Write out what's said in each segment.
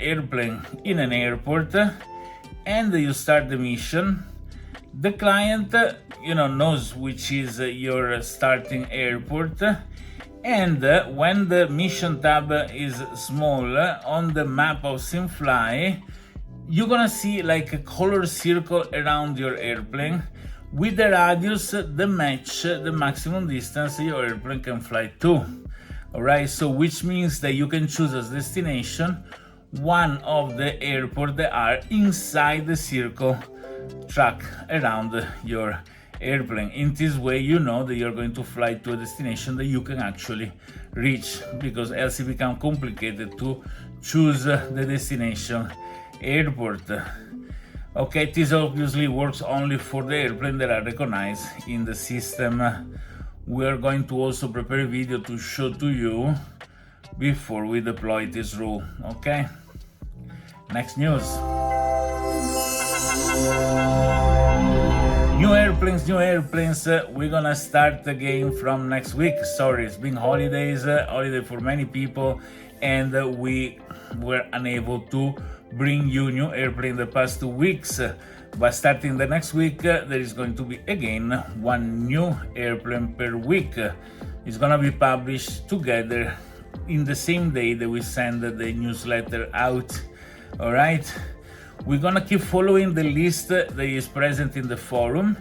airplane in an airport and you start the mission. The client, knows which is your starting airport, and when the mission tab is small on the map of SimFly, you're gonna see like a color circle around your airplane with the radius that match the maximum distance your airplane can fly to. Alright, so which means that you can choose as destination one of the airports that are inside the circle track around your airplane. In this way, you know that you're going to fly to a destination that you can actually reach, because else it becomes complicated to choose the destination airport. Okay, this obviously works only for the airplane that are recognized in the system. We are going to also prepare a video to show to you before we deploy this rule. Okay, next news. New airplanes. We're gonna start the game from next week. Sorry, it's been holiday for many people, and we were unable to bring you new airplane the past 2 weeks. But starting the next week, there is going to be again one new airplane per week. It's gonna be published together in the same day that we send the newsletter out. All right. We're gonna keep following the list that is present in the forum,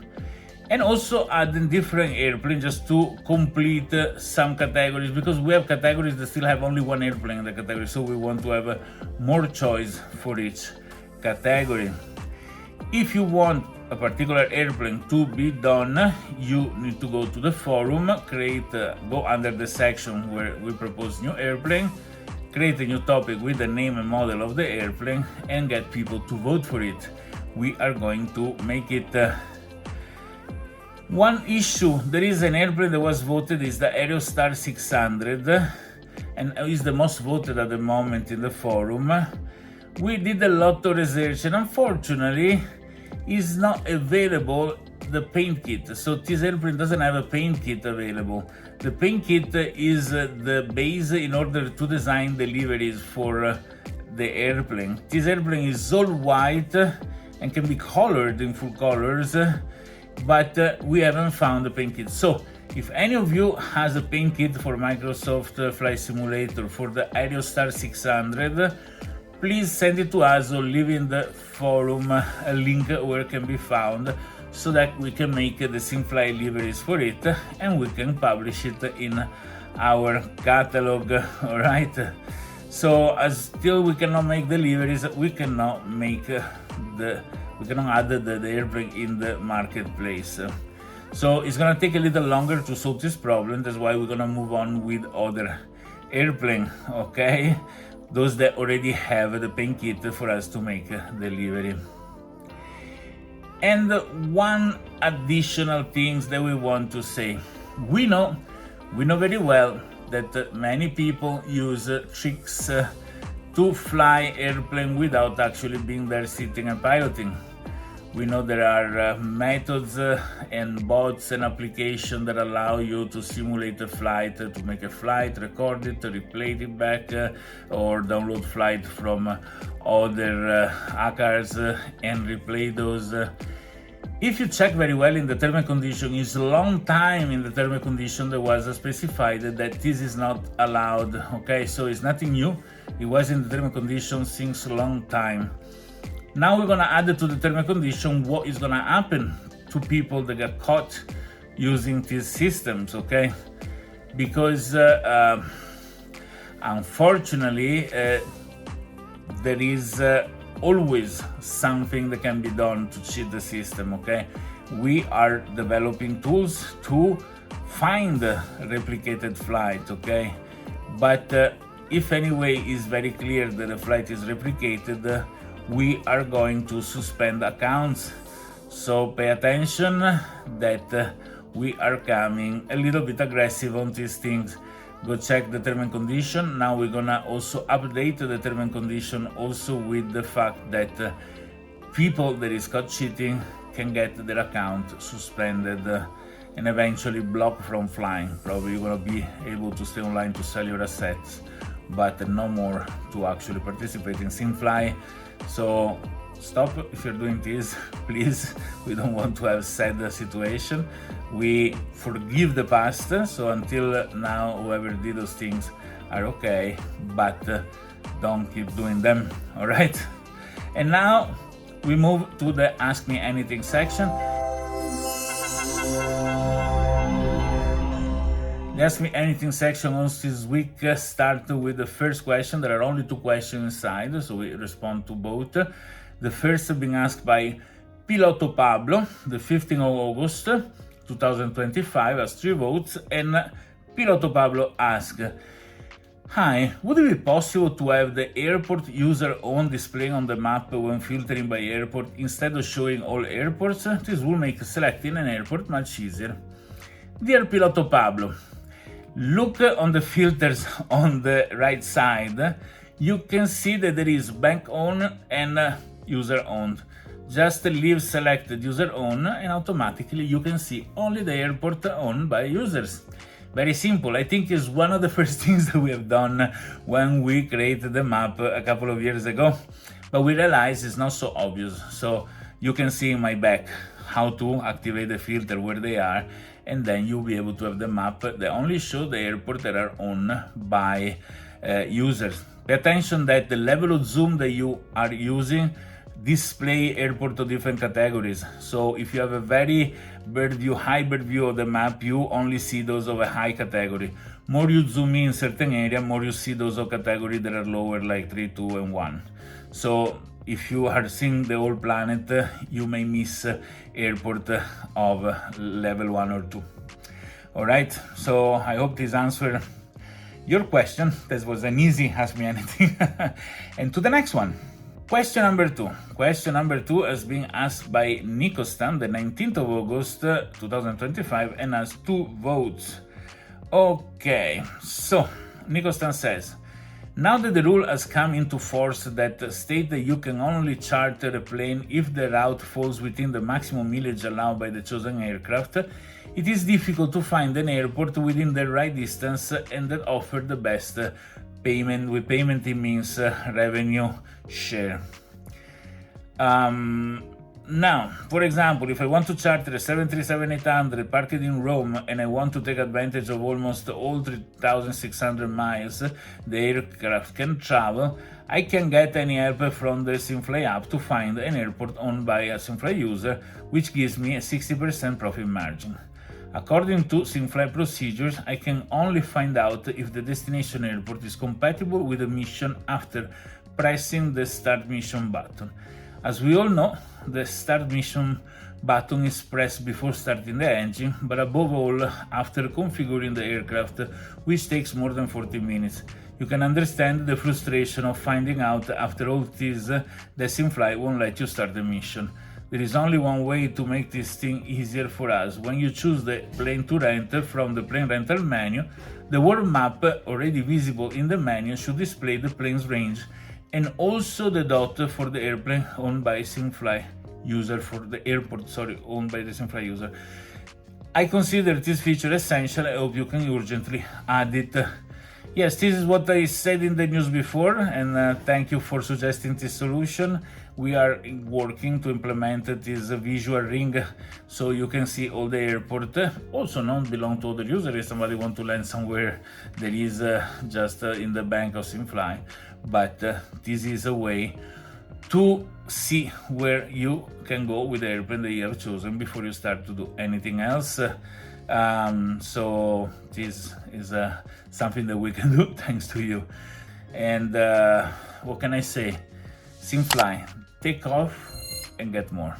and also adding different airplanes just to complete some categories, because we have categories that still have only one airplane in the category, so we want to have more choice for each category. If you want a particular airplane to be done, you need to go to the forum, go under the section where we propose new airplane, create a new topic with the name and model of the airplane, and get people to vote for it. We are going to make it one issue. There is an airplane that was voted, is the Aerostar 600, and is the most voted at the moment in the forum. We did a lot of research, and unfortunately is not available the paint kit. So this airplane doesn't have a paint kit available. The paint kit is the base in order to design the liveries for the airplane. This airplane is all white and can be colored in full colors, but we haven't found the paint kit. So if any of you has a paint kit for Microsoft Flight Simulator for the Aerostar 600, please send it to us or leave in the forum a link where it can be found, so that we can make the SimFly liveries for it and we can publish it in our catalog. All right. So as still we cannot make the liveries, we cannot make we cannot add the airplane in the marketplace. So it's gonna take a little longer to solve this problem. That's why we're gonna move on with other airplane. Okay, those that already have the paint kit for us to make the livery. And one additional things that we want to say. We know very well that many people use tricks to fly airplane without actually being there sitting and piloting. We know there are methods and bots and applications that allow you to simulate a flight, to make a flight, record it, replay it back, or download flight from other hackers and replay those. If you check very well in the term and condition, it's a long time in the term and condition that was specified that this is not allowed. Okay, so it's nothing new. It was in the term and condition since a long time. Now we're gonna add to the term and condition what is gonna happen to people that get caught using these systems. Okay, because unfortunately there is always something that can be done to cheat the system. Okay, we are developing tools to find replicated flight. Okay, but if anyway is very clear that the flight is replicated, we are going to suspend accounts. So pay attention that we are coming a little bit aggressive on these things. Go check the term and condition. Now we're gonna also update the term and condition also with the fact that people that is caught cheating can get their account suspended and eventually blocked from flying. Probably you're gonna be able to stay online to sell your assets but no more to actually participate in SimFly. So stop if you're doing this, please. We don't want to have sad situation. We forgive the past, so until now whoever did those things are okay, but don't keep doing them, all right? And now we move to the Ask Me Anything section. The Ask Me Anything section also this week start with the first question. There are only 2 questions inside, so we respond to both. The first being asked by Piloto Pablo, the 15th of August 2025, has 3 votes, and Piloto Pablo asks, hi, would it be possible to have the airport user own displaying on the map when filtering by airport instead of showing all airports? This will make selecting an airport much easier. Dear Piloto Pablo, look on the filters on the right side. You can see that there is bank owned and user owned. Just leave selected user owned and automatically you can see only the airport owned by users. Very simple. I think it's one of the first things that we have done when we created the map a couple of years ago, but we realized it's not so obvious. So you can see in my back how to activate the filter where they are, and then you'll be able to have the map that only show the airport that are owned by users. Pay attention that the level of zoom that you are using display airport of different categories. So if you have a very high bird view of the map, you only see those of a high category. More you zoom in certain area, more you see those of category that are lower, like 3, 2, and 1. So if you are seeing the whole planet, you may miss airport of level 1 or 2. All right, so I hope this answered your question. This was an easy Ask Me Anything. And to the next one. Question number 2. Question number 2 has been asked by Nikostan, the 19th of August 2025, and has 2 votes. Okay, so Nikostan says, now that the rule has come into force that state that you can only charter a plane if the route falls within the maximum mileage allowed by the chosen aircraft, it is difficult to find an airport within the right distance and that offer the best payment. With payment it means revenue share. Now, for example, if I want to charter a 737-800 parked in Rome and I want to take advantage of almost all 3,600 miles the aircraft can travel, I can get any help from the SimFly app to find an airport owned by a SimFly user, which gives me a 60% profit margin. According to SimFly procedures, I can only find out if the destination airport is compatible with the mission after pressing the Start Mission button. As we all know, the Start Mission button is pressed before starting the engine, but above all after configuring the aircraft, which takes more than 40 minutes. You can understand the frustration of finding out after all this that SimFly won't let you start the mission. There is only one way to make this thing easier for us. When you choose the plane to rent from the plane rental menu, the world map already visible in the menu should display the plane's range and also the dot for the airplane owned by SimFly user, owned by the SimFly user. I consider this feature essential. I hope you can urgently add it. Yes, this is what I said in the news before, and thank you for suggesting this solution. We are working to implement this visual ring so you can see all the airport. Also not belong to other users. If somebody want to land somewhere, there is just in the bank of SimFly. But this is a way to see where you can go with the airplane that you have chosen before you start to do anything else. So this is something that we can do thanks to you. And what can I say? SimFly, take off and get more.